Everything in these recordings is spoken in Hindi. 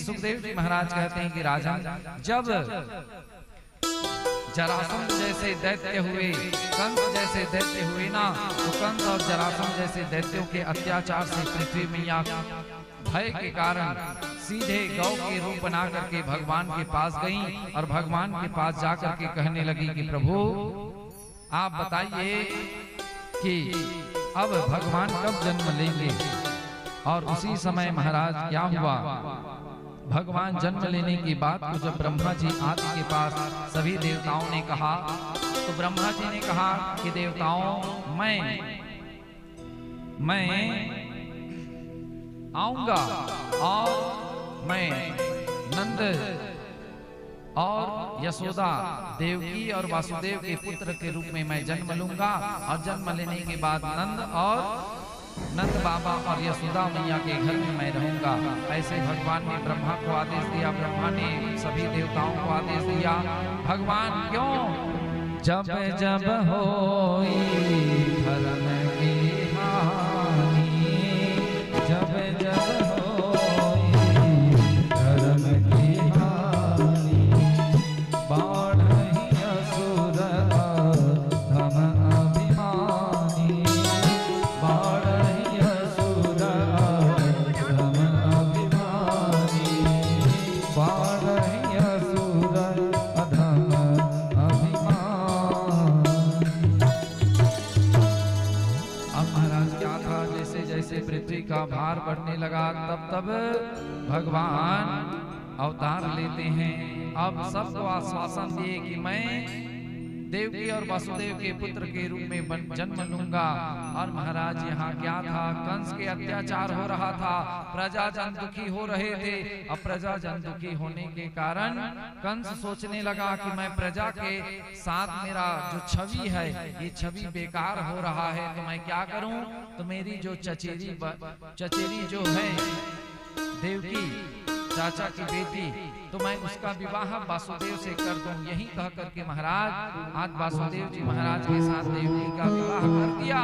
सुखदेव जी महाराज कहते हैं कि राजन, जब जरासंध जैसे दैत्य हुए, कंस जैसे दैत्य हुए ना, तो कंस और जरासंध जैसे दैत्यों के अत्याचार से पृथ्वी मैया भय के कारण सीधे गौ के रूप बना करके भगवान के पास गईं और भगवान के पास जाकर के कहने लगी कि प्रभु आप बताइए कि अब भगवान कब जन्म लेंगे। और उसी समय महाराज क्या हुआ, भगवान जन्म लेने की बात को जब ब्रह्मा जी आदि के पास सभी देवताओं ने कहा, तो ब्रह्मा जी ने कहा कि देवताओं मैं आऊंगा और मैं नंद और यशोदा, देवकी और वासुदेव के पुत्र के रूप में मैं जन्म लूंगा और जन्म लेने के बाद नंद बाबा और यशोदा मैया के घर में मैं रहूंगा। ऐसे भगवान ने ब्रह्मा को आदेश दिया, ब्रह्मा ने सभी देवताओं को आदेश दिया। भगवान क्यों, जब जब होई धर्म की हानि, जब जब होई धर्म की हानि, बाढ़हि असुर धम अभिमानी, बाढ़हि असुर धम अभिमानी, बाढ़हि असुर धम अभिमानी। अब महाराज क्या था, जैसे जैसे पृथ्वी का भार बढ़ने लगा तब तब भगवान अवतार लेते हैं। अब सबको आश्वासन दिए कि मैं देवकी और वासुदेव के पुत्र के रूप में जन्म लूंगा। और महाराज यहाँ क्या था, कंस के अत्याचार हो रहा था, प्रजा जन दुखी हो रहे थे। अब प्रजा जन दुखी होने के कारण कंस सोचने लगा कि मैं प्रजा के साथ मेरा जो छवि है ये छवि बेकार हो रहा है, तो मैं क्या करूं। तो मेरी जो चचेरी जो है देवकी चाचा की बेटी, तो मैं उसका विवाह वासुदेव से कर दूं। यही कह करके महाराज आज वासुदेव जी महाराज के साथ देवकी का विवाह कर दिया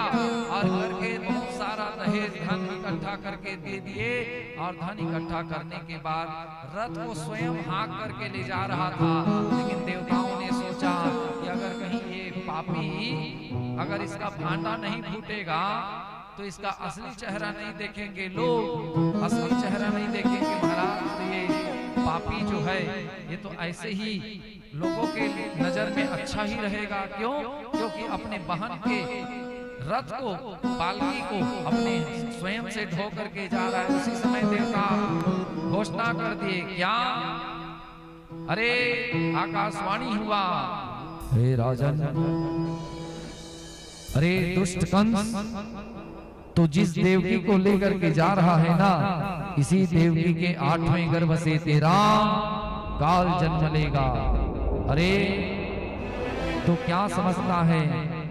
और करके बहुत सारा दहेज धन इकट्ठा करके दे दिए। और धन इकट्ठा करने के बाद रथ को स्वयं हाँक करके ले जा रहा था, लेकिन देवताओं ने सोचा कि अगर कहीं ये पापी अगर इसका भांडा नहीं फूटेगा तो इसका असली चेहरा नहीं देखेंगे लोग, असली चेहरा नहीं देखेंगे महाराज, तो ये पापी जो है ये तो ऐसे ही लोगों के नजर में अच्छा ही रहेगा। क्यों, क्योंकि अपने बहन के रथ को, पालकी को अपने स्वयं से ढो करके जा रहा है। उसी समय देवता घोषणा कर दिए, क्या, अरे आकाशवाणी हुआ, हे राजन, अरे दुष्ट कंस, तो जिस देवकी को लेकर के जा रहा है ना, इसी देवकी के 8वें गर्भ से तेरा काल जन्म लेगा। अरे तो क्या समझता है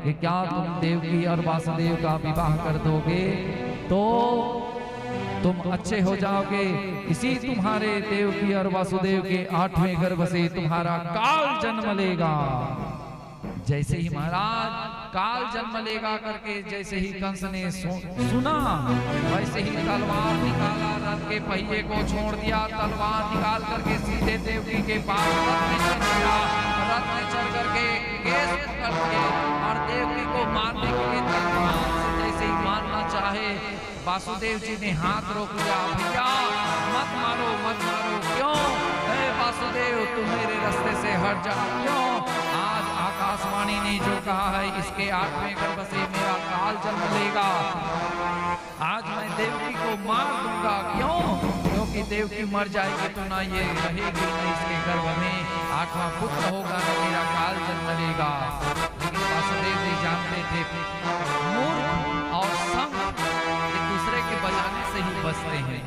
कि क्या तुम देवकी और वासुदेव का विवाह कर दोगे तो तुम अच्छे हो जाओगे। इसी तुम्हारे देवकी और वासुदेव के 8वें गर्भ से तुम्हारा काल जन्म लेगा। जैसे ही महाराज काल जन्म लेगा करके जैसे ही कंस ने सुना, वैसे ही तलवार निकाला, रथ के पहिए को छोड़ दिया, तलवार निकाल करके सीधे देवकी के पास रथ में चढ़ गया। रथ में चढ़ करके केस पकड़ के और देवकी को मारने के लिए तलवार से जैसे ही मारना चाहे, वासुदेव जी ने हाथ रोक लिया, भैया मत मारो मत मारो। क्यों, हे वासुदेव तुम मेरे रास्ते से हट जाओ। क्यों, आज आकाशवाणी ने जो कहा है इसके 8वें गर्भ से मेरा काल जन्म लेगा, आज मैं देवकी को मार दूंगा। क्यों, क्योंकि देवकी मर जाएगी तो ना ये रहेगी, ना इसके गर्भ में 8वां पुत्र होगा, ना मेरा काल जन्म लेगा। लेकिन वासुदेव जी जानते थे मूर्ख और संग एक दूसरे के बजाने से ही बचते हैं।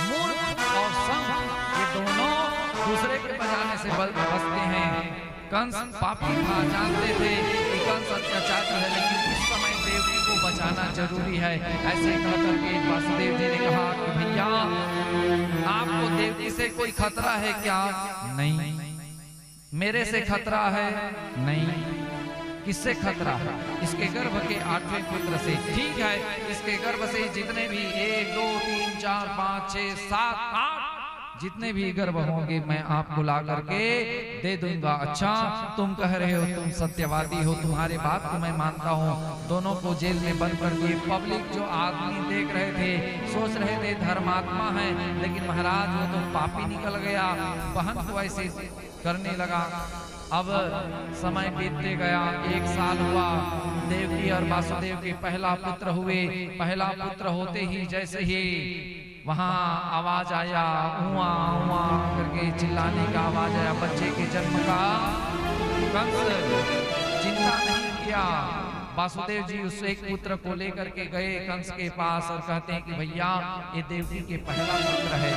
मूर्ख और संग ये दोनों दूसरे के बजाने से बचते हैं। कंस पापी था, जानते थे कि कंस अत्याचार है, लेकिन इस समय देवकी को बचाना जरूरी है। ऐसे कह करके वासुदेव जी ने कहा कि भैया आपको देवकी से कोई खतरा है क्या? नहीं। मेरे से खतरा है? नहीं। किससे खतरा है? इसके गर्भ के 8वें पुत्र से। ठीक है, इसके गर्भ से जितने भी 1 2 3 4 5 6 7 8 जितने भी गर्भ होंगे मैं आपको ला करके दे दूंगा। अच्छा तुम कह रहे हो तुम सत्यवादी हो, तुम्हारे बात को मैं मानता हूँ। दोनों को जेल में बंद कर दिए। पब्लिक जो आदमी देख रहे थे सोच रहे थे धर्मात्मा है, लेकिन महाराज वो तो पापी निकल गया। बहन को ऐसे करने लगा। अब समय बीतते गया, 1 साल हुआ। देवकी और वासुदेव के पहला पुत्र हुए। पहला पुत्र होते ही जैसे ही वहां आवाज आया, उआ उआ करके चिल्लाने का आवाज आया बच्चे के जन्म का। कंस चिंता नहीं किया। वासुदेव जी उस एक पुत्र को लेकर के गए कंस के पास और कहते हैं कि भैया ये देवकी के पहला पुत्र है।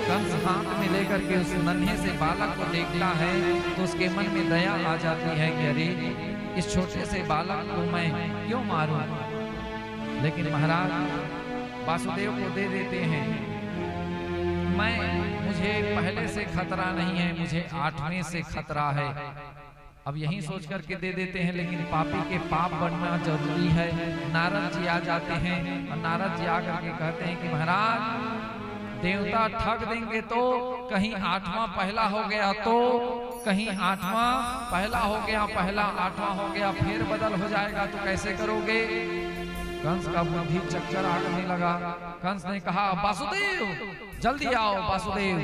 कंस हाथ में लेकर के उस नन्हे से बालक को देखता है तो उसके मन में दया आ जाती है कि अरे इस छोटे से बालक को मैं क्यों मारूं। लेकिन महाराज वासुदेव को दे देते हैं। मुझे पहले से खतरा नहीं है, मुझे 8वें से खतरा है। अब यही सोच करके दे देते हैं, लेकिन पापी के पाप बढ़ना जरूरी है। नारद जी आ जाते हैं और नारद जी आकर के कहते हैं कि महाराज देवता ठग देंगे तो कहीं 8वां पहला हो गया, तो कहीं 8वां पहला हो गया, पहला 8वां हो गया, फिर बदल हो जाएगा तो कैसे करोगे। कंस का बुद्धि चक्कर आने लगा। कंस ने कहा वासुदेव जल्दी आओ, वासुदेव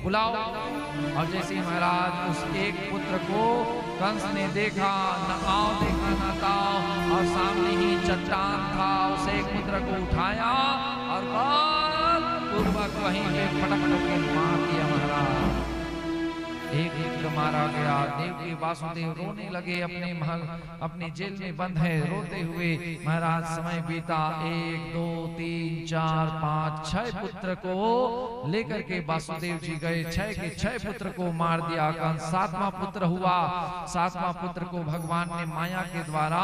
बुलाओ। और जैसे महाराज उस एक पुत्र को कंस ने देखा, न आओ देखा न ताओ, और सामने ही चट्टान था। उस एक पुत्र को उठाया और पूर्वक वहीं पे फटक के मार दिया। महाराज एक मारा गया। देवकी वासुदेव रोने लगे, अपने महल अपने जेल में बंद है रोते हुए। महाराज समय बीता, 1 2 3 4 5 6 पुत्र को लेकर के वासुदेव जी गए। 6 के 6 पुत्र को मार दिया। कंस 7वां पुत्र हुआ। 7वां पुत्र को भगवान ने माया के द्वारा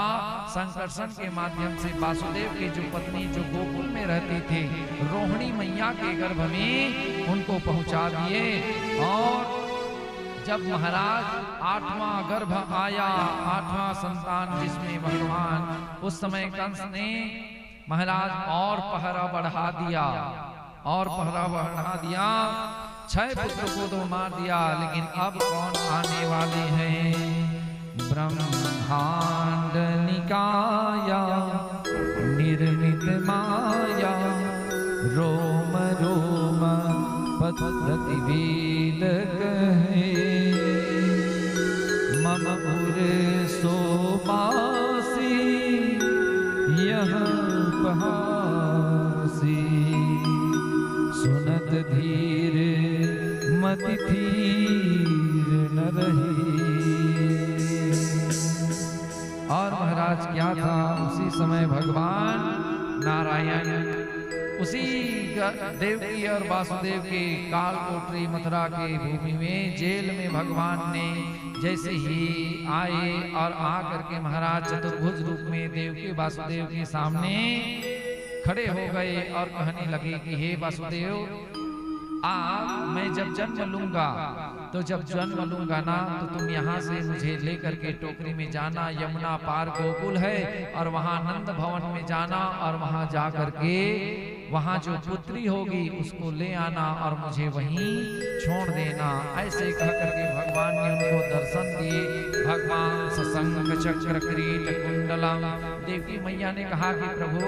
संकर्षण के माध्यम से वासुदेव की जो पत्नी जो गोकुल में रहती थी रोहिणी मैया के गर्भ में उनको पहुंचा दिए। और जब महाराज 8वां गर्भ आया, 8वां संतान जिसमें भगवान, उस समय कंस ने महाराज और पहरा बढ़ा दिया, और पहरा बढ़ा दिया। 6 पुत्र को तो मार दिया, लेकिन अब कौन आने वाले हैं। ब्रह्मांड निकाया निर्मित माया, रोम रोम प्रतिवेद कहे, मम उर सोपासी यह पहासी, सुनत धीर मति धीर न रही। और महाराज क्या था, उसी समय भगवान नारायण उसी देवकी और वासुदेव के कालकोटरी मथुरा के भूमि में जेल में भगवान ने जैसे ही आए और आकर के महाराज चतुर्भुज रूप में देवकी वासुदेव के सामने खड़े हो गए और कहने लगे कि हे वासुदेव मैं जब जन्म लूंगा तो जब जन्म लूंगा ना तो तुम यहाँ से मुझे लेकर के टोकरी में जाना, यमुना पार गोकुल है और वहाँ नंद भवन में जाना, और वहाँ जा करके वहाँ जो पुत्री होगी उसको ले आना और मुझे वहीं छोड़ देना। ऐसे कह करके भगवान ने उनको दर्शन दिए। भगवान सशंख चक्र किरीट कुंडलम। देवकी मैया ने कहा कि प्रभु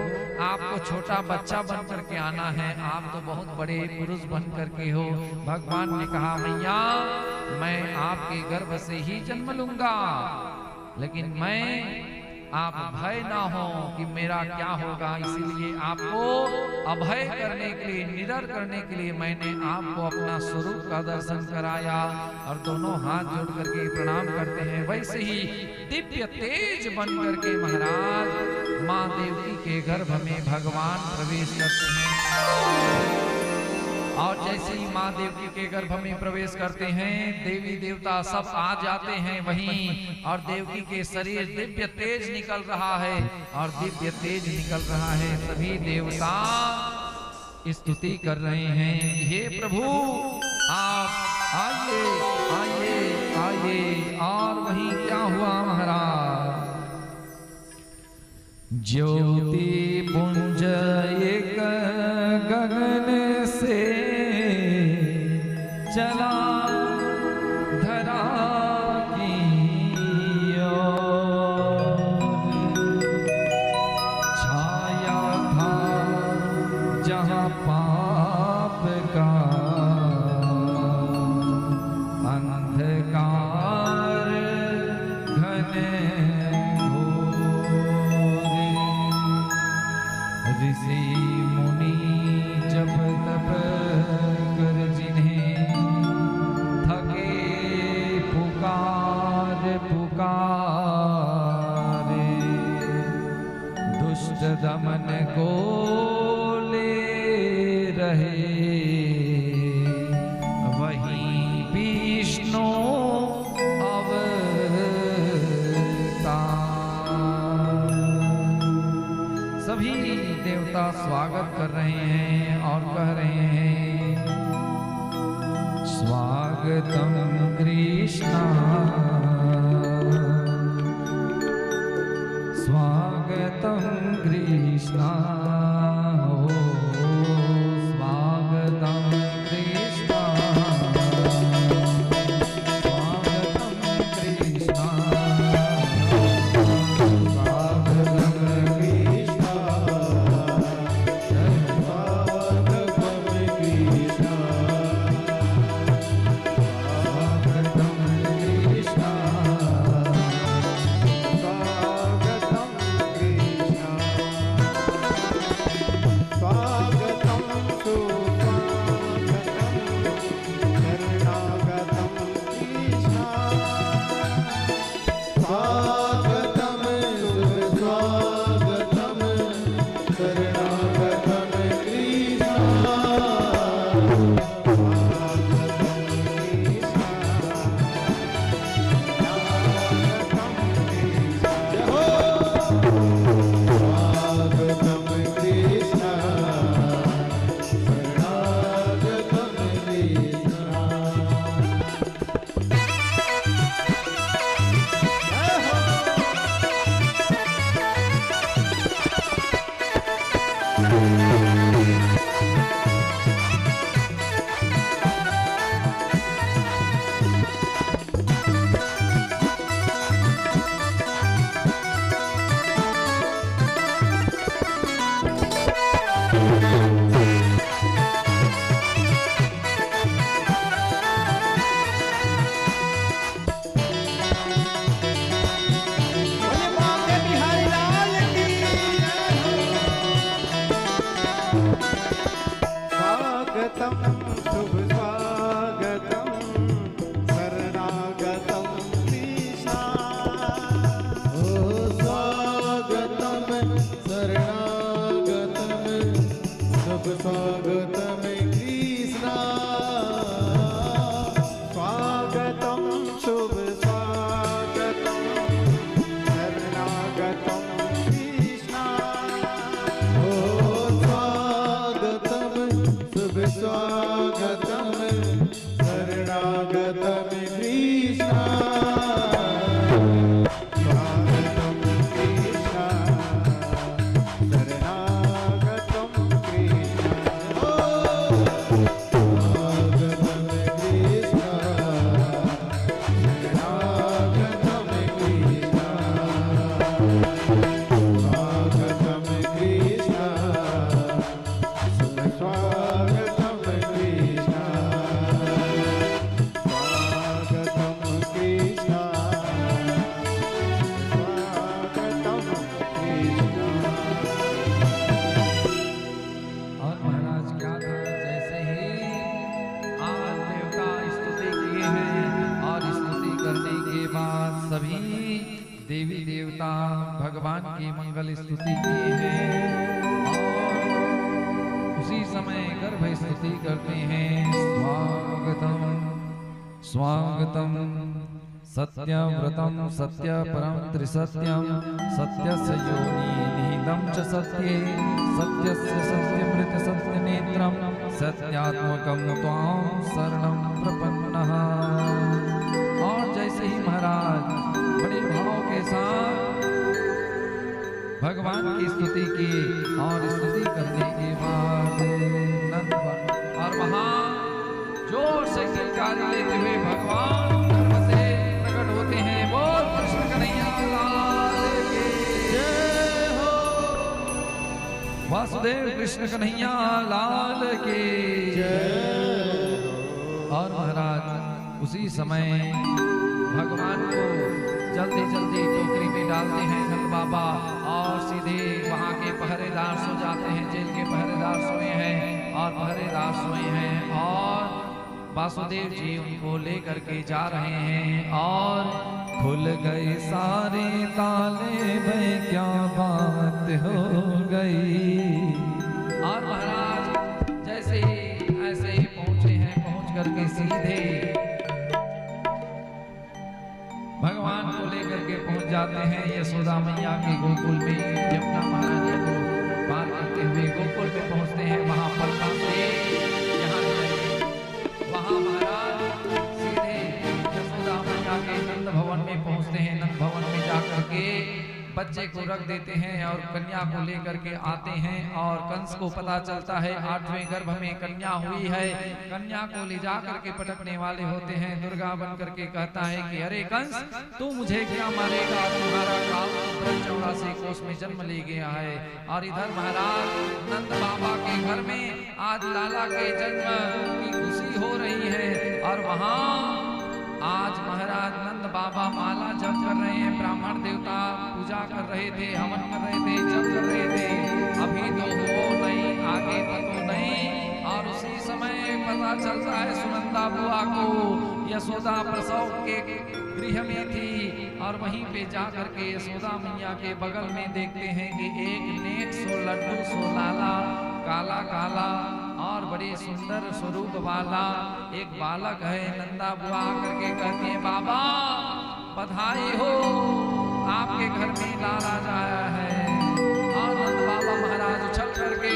आपको छोटा बच्चा बन करके आना है, आप तो बहुत बड़े पुरुष बन करके हो। भगवान ने कहा मैया मैं आपके गर्भ से ही जन्म लूंगा, लेकिन मैं आप भय ना हो कि मेरा क्या होगा, इसीलिए आपको अभय करने के लिए, निडर करने के लिए मैंने आपको अपना स्वरूप का दर्शन कराया। और दोनों हाथ जोड़ करके प्रणाम करते हैं। वैसे ही दिव्य तेज बन करके महाराज माँ देवकी के गर्भ में भगवान प्रवेश करते हैं। और जैसे ही माँ देवकी के गर्भ में प्रवेश करते हैं देवी देवता सब आ जाते हैं वहीं, और देवकी के शरीर दिव्य तेज निकल रहा है, और दिव्य तेज निकल रहा है। सभी देवता स्तुति कर रहे हैं, हे प्रभु आप आइए आइए आइए। और वहीं क्या हुआ महाराज, ज्योति पुंज एक गगन से स्वागत कर रहे हैं और कह रहे हैं स्वागतम कृष्णा स्वागतम कृष्णा हो स्वागतम कृष्णा देवी देवता भगवान की मंगल स्तुति की है और उसी समय गर्भ स्तुति करते हैं स्वागतम स्वागतम सत्यव्रतम सत्य परम त्रिसत्यम सत्यस्य योनि निहितं च सत्ये सत्यस्य सत्यमृत सत्यनेत्रम सत्यात्मकं त्वां शरणं प्रपन्नः। और जैसे ही महाराज बड़े भाव के साथ भगवान की स्तुति की और स्तुति करने के बाद नंद और वहां जोर से किलकारी लेते हुए भगवान गर्भ से प्रकट होते हैं। बोल कृष्ण कन्हैया लाल की जय हो, वासुदेव कृष्ण कन्हैया लाल की जय। और महाराज उसी समय भगवान को जल्दी जल्दी टोकरी में डालते हैं नंद बाबा और सीधे वहां के पहरेदार सो जाते हैं। जेल के पहरेदार सोए हैं और पहरेदार सोए हैं और वासुदेव जी उनको लेकर के जा रहे हैं और खुल गए सारे ताले में क्या बात हो गई। और महाराज जैसे ही ऐसे ही पहुंचे हैं, पहुंच करके सीधे भगवान को लेकर के पहुंच जाते हैं यशोदा मैया के गोकुल में। यमुना महारानी को पार करते हुए गोकुल में पहुंचते हैं। वहां पलका से यहाँ वहां महाराज सीधे यशोदा मैया के नंद भवन में पहुंचते हैं। नंद भवन में जाकर के बच्चे को रख देते हैं और कन्या को लेकर के आते हैं। और कंस को पता चलता है 8वें गर्भ में कन्या हुई है। कन्या को ले जाकर के पटकने वाले होते हैं। दुर्गा बन करके कहता है कि अरे कंस, तू मुझे क्या मारेगा? तुम्हारा काल तो 84 कोस में जन्म ले गया है। और इधर महाराज नंद बाबा के घर में आज लाला के जन्म की खुशी हो रही है। और वहां आज महाराज नंद बाबा माला जप कर रहे हैं। ब्राह्मण देवता पूजा कर रहे थे, हवन कर रहे थे, जप कर रहे थे। अभी तो हो नहीं, आगे पतो नहीं। और उसी समय पता चलता है सुनंदा बुआ को यशोदा प्रसव के गृह में थी। और वहीं पे जाकर के यशोदा मैया के बगल में देखते हैं कि एक नेक सो लड्डू सो लाला, काला काला और बड़े सुंदर स्वरूप वाला एक बालक है। नंदा बुआ करके कहती है, बाबा बधाई हो, आपके घर में लाला आया है। और नंद बाबा महाराज उछल करके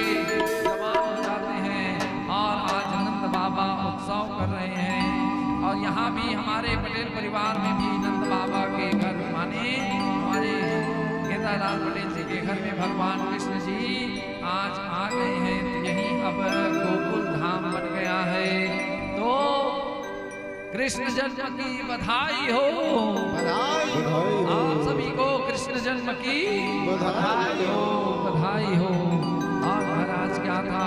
जवान हो जाते हैं और आज नंद बाबा उत्सव कर रहे हैं। और यहाँ भी हमारे पटेल परिवार में भी नंद बाबा के घर माने हमारे केदारलाल पटेल जी के घर में भगवान कृष्ण जी आज आ गए हैं। तो यही अब गोकुल धाम बन गया है। तो कृष्ण जन्म की बधाई हो, बधाई हो। आप सभी को कृष्ण जन्म की बधाई हो, बधाई हो। और महाराज क्या था,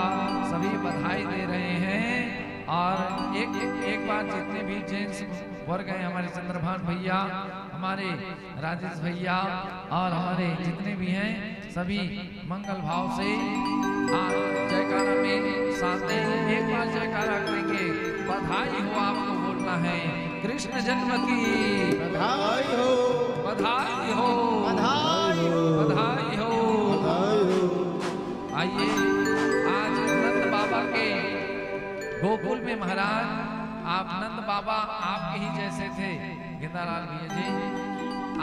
सभी बधाई दे रहे हैं। और एक बार जितने भी जेंट्स वर्ग हैं, हमारे चंद्रभान भैया, हमारे राजेश भैया और हमारे जितने भी हैं, सभी मंगल भाव से जयकारा में साथ दें। एक बार जयकारा करेंगे, बधाई हो आपको बोलना है। कृष्ण जन्म की बधाई हो, बधाई हो, बधाई हो, बधाई हो, बधाई हो। आइए आज नंद बाबा के गोकुल में महाराज, आप नंद बाबा आपके ही जैसे थे गेंदालाल भैया जी,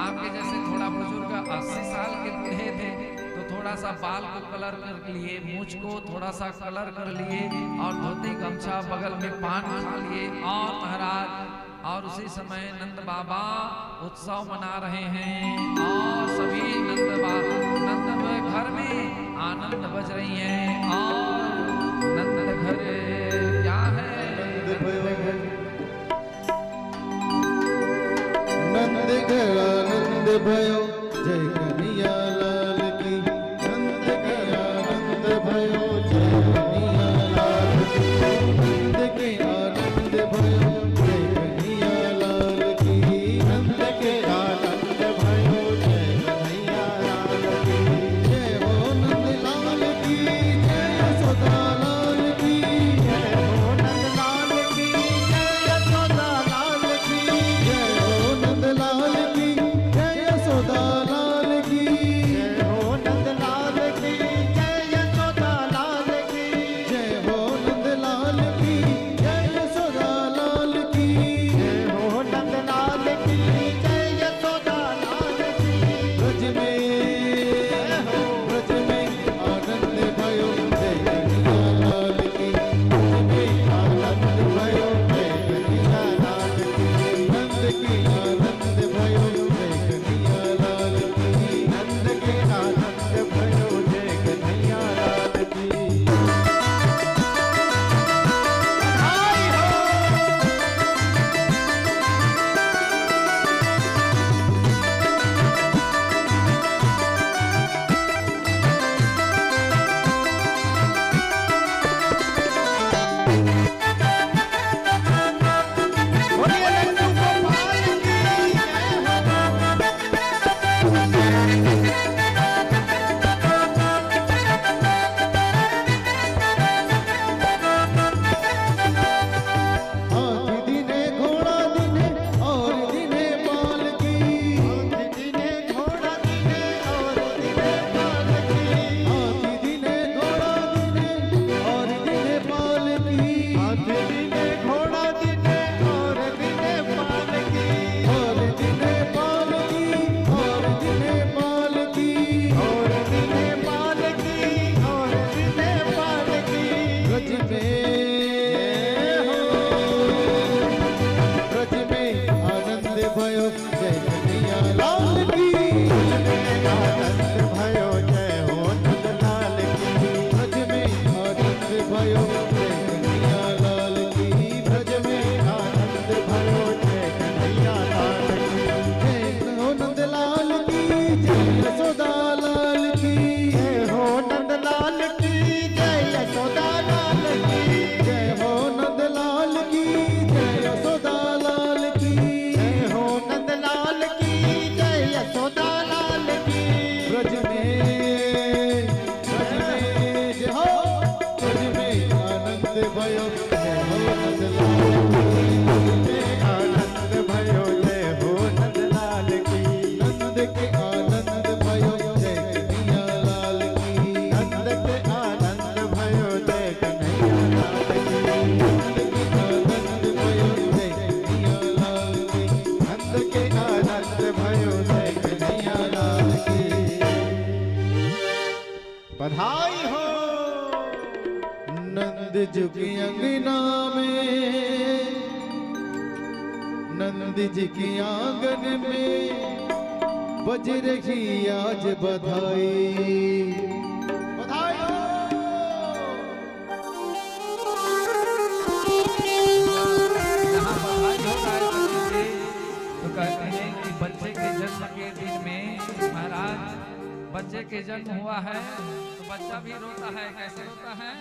आपके जैसे थोड़ा बुजुर्ग 80 साल के बूढ़े थे। तो थोड़ा सा बाल को कलर कर लिए, मूछ को थोड़ा सा कलर कर लिए और धोती गमछा बगल में पान खा लिए। और महाराज और उसी समय नंद बाबा उत्सव मना रहे हैं। और सभी नंद घर में आनंद बज रही है। और नंद घर क्या है, नंद घर आनंद भयो, जय कन्हैया लाल की। नंद घर आनंद भयो, जय कन्हैया लाल की। नंद के आनंद भयो, जय कन्हैया लाल की। नंद के आनंद भयो, जय कन्हैया लाल की। जय हो नंद लाल की, जय यशोदा लाल की। जय हो नंद लाल की, जय यशोदा लाल की। जय हो नंद लाल की, जय यशोदा लाल की। जय हो नंद लाल की, जय यशोदा लाल की। जय हो नंद लाल की, जय यशोदा लाल झुकी अंगना में, नंद जी की आंगन में बज रही आज बधाई। बधाई हो। यहाँ बधाई हो रहा है बच्चे से, तो कहते हैं कि बच्चे के जन्म के दिन में महाराज बच्चे के जन्म हुआ है तो बच्चा भी रोता है। कैसे रोता है?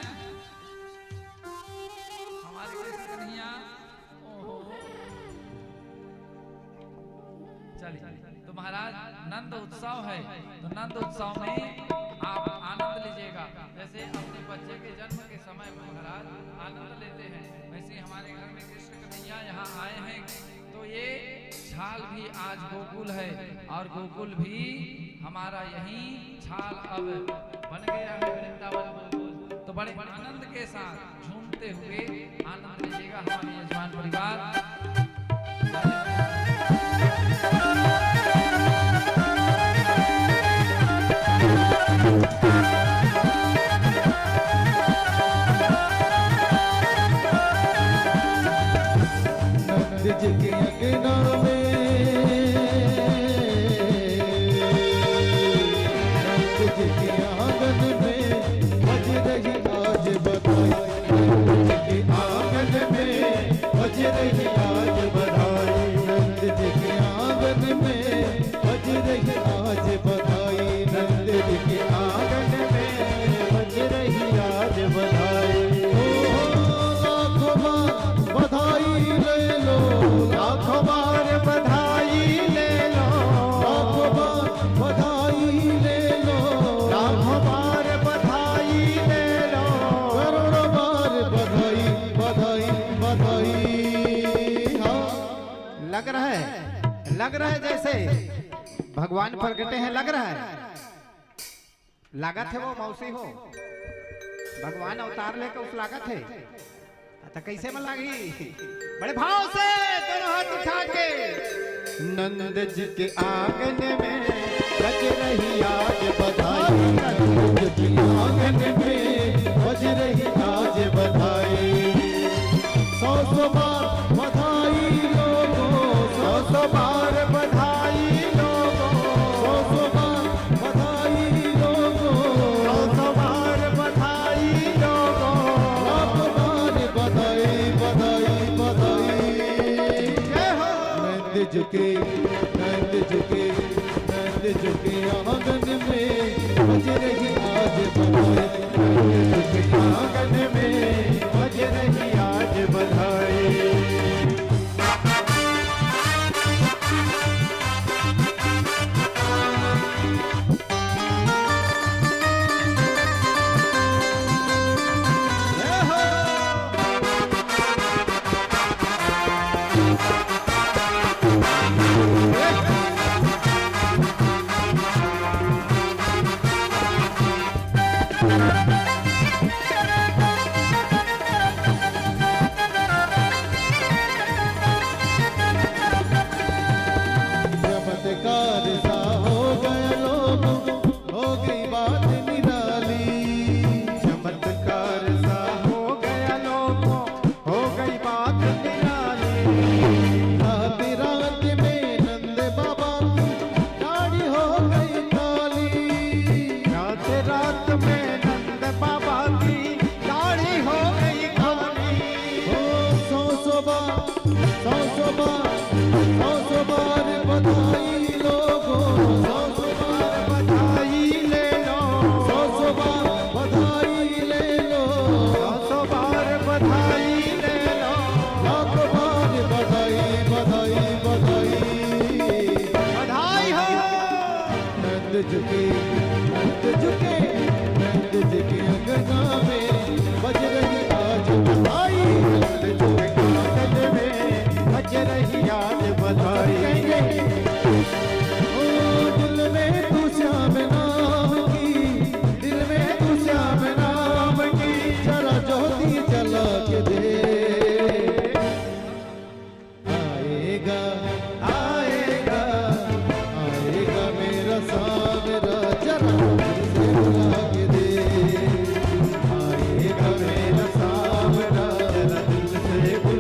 हमारे कृष्ण कन्हैया ओहो चलिए। तो महाराज नंद उत्सव है, तो नंद उत्सव में आप आनंद लीजिएगा। जैसे अपने बच्चे के जन्म के समय में महाराज आनंद लेते हैं, वैसे हमारे घर में कृष्ण कन्हैया यहाँ आए हैं। तो ये छाल भी आज गोकुल है और गोकुल भी हमारा यही छाल अब बन गया है वृंदावन गोकुल। तो बड़े आनंद के साथ झूमते हुए आनंद लीजिएगा हमारे यजमान परिवार। नंद जी के अंगना में, नंद जी के आंगन में बज रही आज बधाई। नंद जी के आंगन में बज रही आज बधाई। नंद जी के आंगन में बज रही आज बधाई। नंद जी के आंगन में बज रही आज बधाई। लाखों बार बधाई ले लो, लाखों बार बधाई ले लो, लाखों बार बधाई ले लो, लाखों बार बधाई ले लो, करोड़ों बार बधाई बधाई बधाई। हाँ लग रहा है जैसे भगवान प्रगटे हैं, लग रहा है लागत है वो मौसी हो भगवान अवतार लेकर उस लागत है। तो कैसे में लागी? बड़े भाव से दोनों हाथ उठा के। नंद जी के आंगन में बज रही आज बधाई। नंद जी के आंगन में बज रही आज बधाई। सौ सौ बार बधाई लोगों, सौ बार बधाई लोगों, सौ बार बधाई लोगों, सौ बार बधाई लोगों, लाखों बार बधाई बधाई बधाई। जय हो। नंद झुके आंगन में बज रही आज बधाई। नंद झुके आंगन में बज रही आज बधाई। चमत्कार सा हो गया लोगों, हो गई बात निराली। चमत्कार सा हो गया लोगों, हो गई बात निराली। रात रात में नंद बाबा की दाढ़ी हो गई काली। रात रात में नंद बाबा की दाढ़ी हो गई काली। हो सौ बार बधाई लोगों, सौ बार बधाई ले लो, सौ बार बधाई ले लो, 100 बार बधाई ले लो, लाखों बार बधाई बधाई बधाई। बधाई हो। नंद झुके अंगना में बज रही आज बधाई। नंद झुके आंगन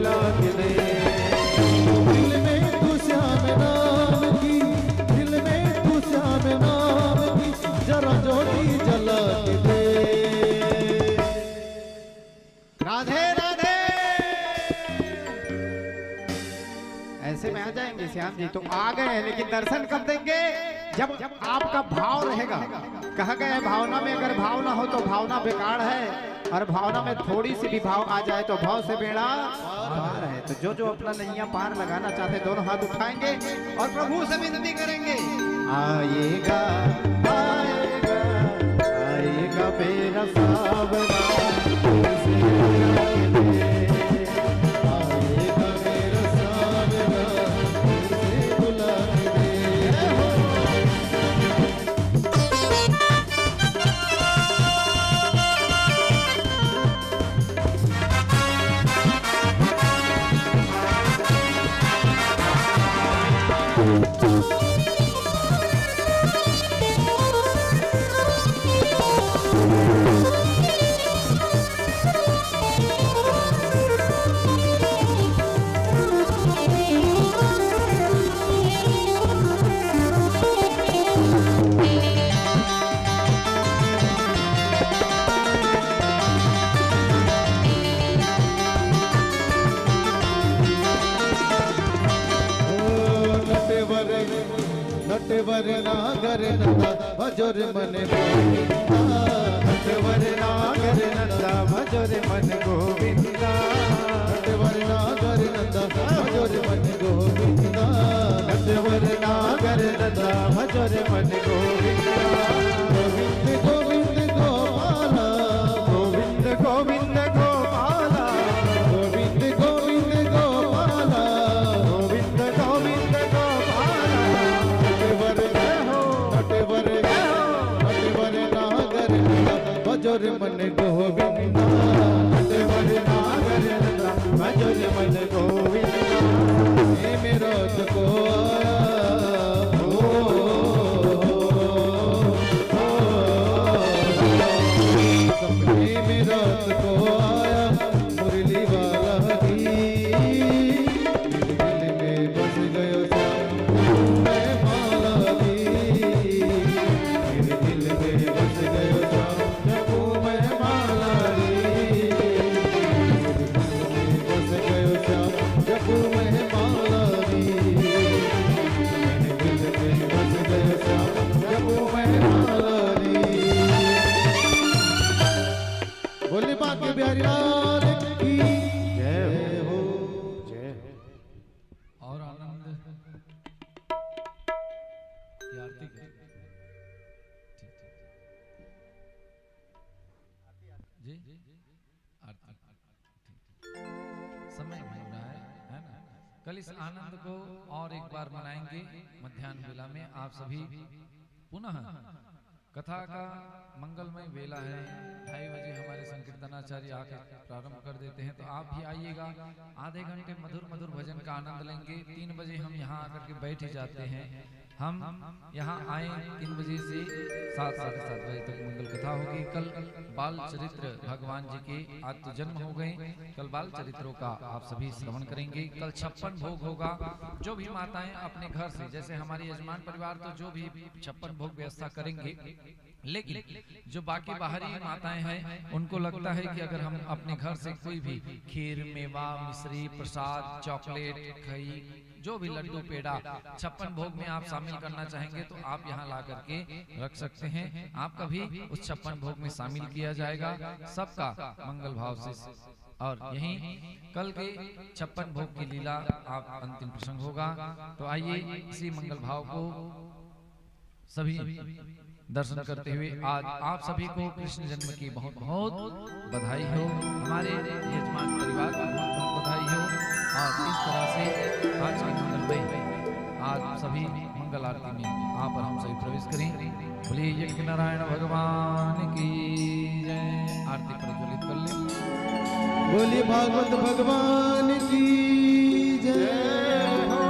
जला के दे। दिल में तू श्याम नाम की, दिल में तू श्याम नाम की जरा ज्योति जला के दे। राधे राधे। ऐसे में आ जाएंगे श्याम जी, तो आ गए हैं, लेकिन दर्शन कब देंगे? जब आपका भाव रहेगा। कहा गया है भावना में अगर भाव ना हो तो भावना बेकार है, और भावना में थोड़ी सी भी भाव आ जाए तो भाव से बेड़ा पार है। तो जो जो अपना नैया पार लगाना चाहते दोनों हाथ उठाएंगे और प्रभु से विनती करेंगे, आएगा आएगा आएगा मेरा सावरा, नटवर नागर नंदा भजोर मन गोविंदा, नटवर नागर नंदा भजोर मन गोविंदा, नटवर नागर नंदा भजोर मन गोविंदा, नटवर नागर नंदा भजोर मन गोविंदा। गोविंद गोविंद गोपाला, गोविंद गोविंद गोपाला, गोविंद गोविंद गोपाला, गोविंद गोविंद गोपाला। नटवर नटवर नटवर नागर नंदा भजोर मन गोविंदा, नटवर नागर नंदा भजोर मन गोविंदा। हे मेरा को आया मेरा को आया मुरली वाला ही, दिल में बस गयो मैं माला दी, मेरे दिल में बस गयो जब मैं माला दी, बस गयो जब मैं माला दी, मेरे दिल में बस गयो जब मैं माला दी। बोले बाके बिहारी लाल की जय हो, जय हो। और आनंद की आरती करें। जी आरती समय हो रहा है ना। कल इस आनंद को और एक बार मनाएंगे मध्याह्न वेला में। आप सभी पुनः कथा का मंगलमय वेला है, 2:30 बजे हमारे संकीर्तनाचार्य आकर प्रारंभ कर देते हैं, तो आप भी आइएगा। आधे घंटे मधुर मधुर भजन का आनंद लेंगे। 3 बजे हम यहाँ आकर के बैठ ही जाते हैं। हम यहाँ आए 3 बजे से 7 साढ़े 7 बजे तक मंगल कथा होगी। कल बाल चरित्र भगवान जी के आज तो जन्म हो गए, कल बाल चरित्रों का आप सभी श्रवण करेंगे। कल 56 भोग होगा। जो भी माताएं अपने घर से, जैसे हमारी यजमान परिवार तो जो भी 56 भोग व्यवस्था करेंगे, लेकिन जो बाकी बाहरी माताएं हैं उनको लगता है कि अगर हम अपने घर से कोई भी खीर, मेवा, मिश्री, प्रसाद, चॉकलेट, खई, जो भी लड्डू, पेड़ा 56 भोग में आप शामिल करना चाहेंगे तो आप यहाँ ला करके रख सकते हैं। आपका भी उस 56 भोग में शामिल किया जाएगा, सबका मंगल भाव से। और यही कल के 56 भोग की लीला आप अंतिम प्रसंग होगा। तो आइए इसी मंगल भाव को सभी दर्शन करते हुए आज आप सभी को कृष्ण जन्म की बहुत बहुत बधाई हो। हमारे यजमान परिवार को बहुत बहुत बधाई हो। और इस तरह से आज के मंगल में आज सभी मंगल आरती में आप और हम सभी प्रवेश करें। बोलिए यज्ञ नारायण भगवान की जय। आरती प्रज्वलित कर ले। बोलिए भागवत भगवान की जय हो।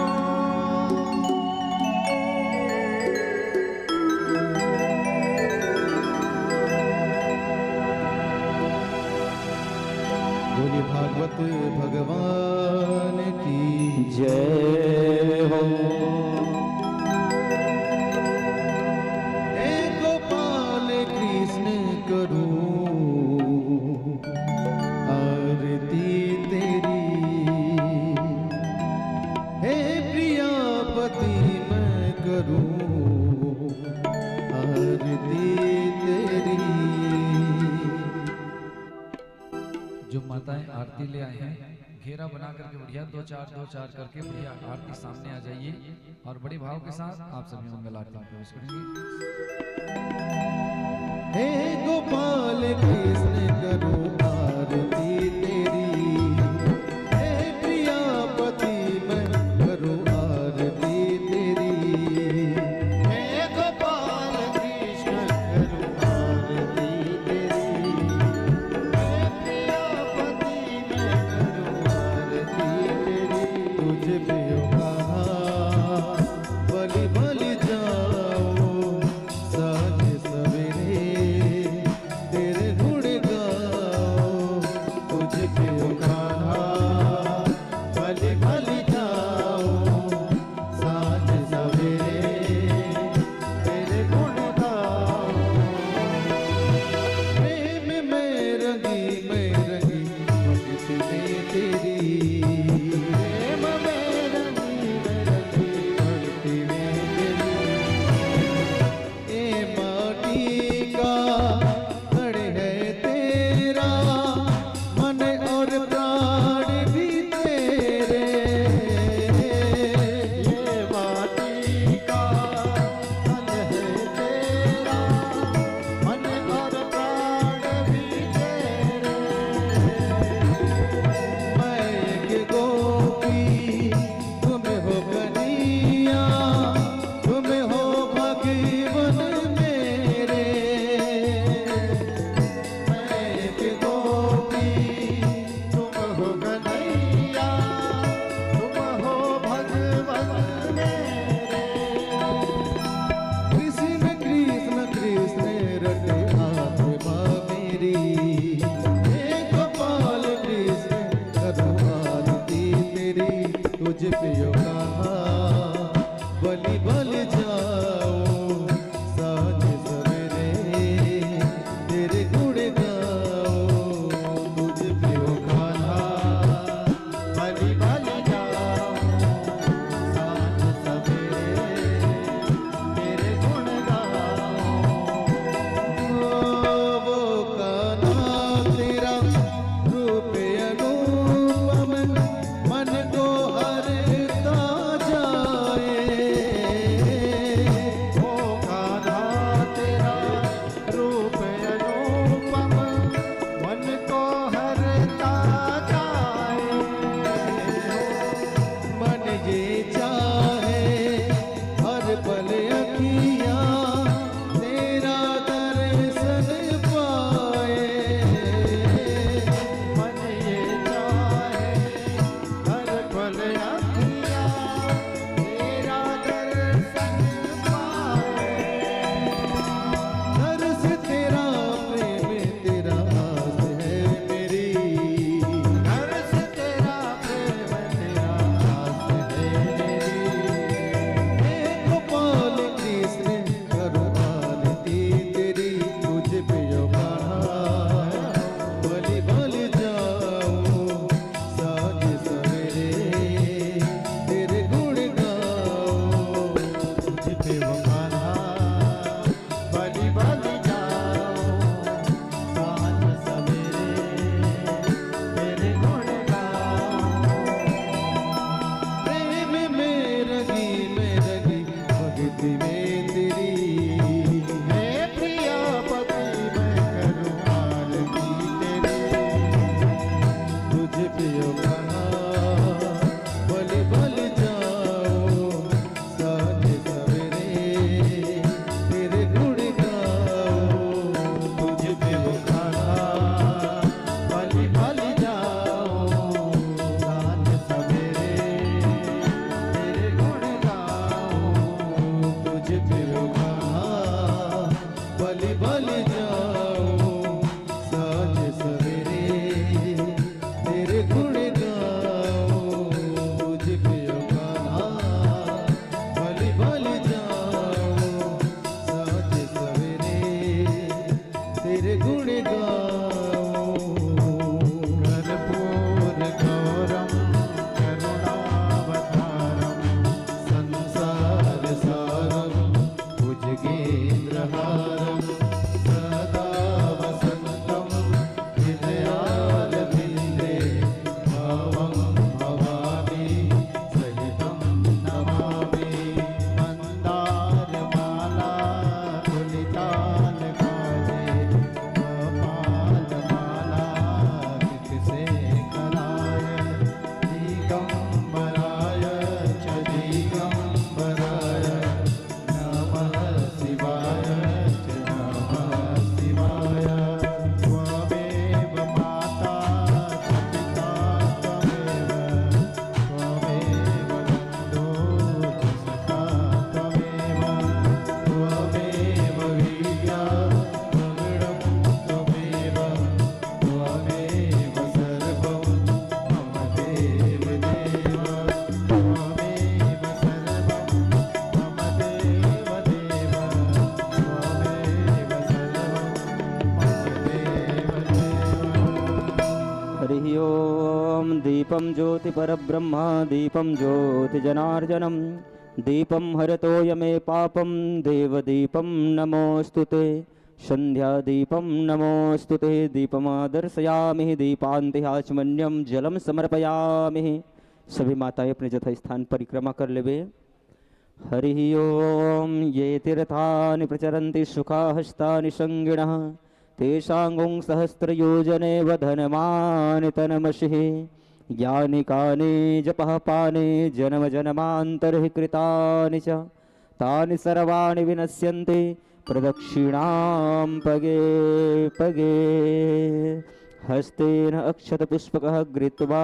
बोलिए भागवत भगवान जय हो। हे गोपाल कृष्ण करूं आरती तेरी, हे प्रियापति मैं करूं आरती तेरी। जो माताएं आरती ले आए हैं घेरा बना करके बढ़िया दो चार करके बढ़िया आरती सामने आ जाइए और बड़े भाव के साथ आप सभी मंगल आरती में प्रवेश करेंगे। हे गोपाल कृष्ण करो आरती तेरी, हे प्रियापति मैं करो आरती तेरी। हे गोपाल कृष्ण करो आरती तेरी, हे प्रियापति मैं करो आरती तेरी। तुझ पे कहा बलि बलि जाओ साँझ सवेरे तेरे गुण गाओ। तुझ पे कहा बलि बलि जाओ साँझ सवेरे तेरे गुण गाओ। प्रेम में रंगी भक्ति में तेरी, प्रेम में रंगी भक्ति में तेरी। ए माटी का धड़ है तेरा मन और प्राण भी तेरे। ये माटी का धड़ है तेरा मन और प्राण भी तेरे। मैं एक गोपी तुम हो कन्हैया, तुम हो भगवन मेरे। मैं एक गोपी तुम हो कन्हैया, तुम हो भगवन मेरे। कृष्ण कृष्ण कृष्ण रटे आत्मा मेरी, हे गोपाल कृष्ण करो आरती तेरी। तुझ पे कहा बलि बलि जाओ साँझ सवेरे तेरे गुण गाओ। तुझ पे कहा बलि बलि जाओ साँझ सवेरे तेरे गुण गाओ। वो कान्हा तेरा रूप अनुपम मन को हरता जाए। दीपं ज्योति परब्रह्म दीपं ज्योति जनार्दनम दीपं हरतोय मे पापं देवदीपं नमोस्तुते संध्या दीपं नमोस्तुते दीपमादर्शयामि दीपान्तिहाचमन्यं जलम समर्पयामि। सभी माताएं अपने जथा स्थान परिक्रमा कर लेवे। हरि ओम। ये तीर्थानि प्रचरन्ति सुखाहस्तानि संगिणः तेषांगुं सहस्रयोजने वधनमानि तनमषिः यानि कानि जपः पानि जन्म जन्मान्तरहि कृतानि च तानि सर्वाणि विनश्यन्ति प्रदक्षिणां पगे पगे। हस्तेन अक्षतपुष्पकः गृहीत्वा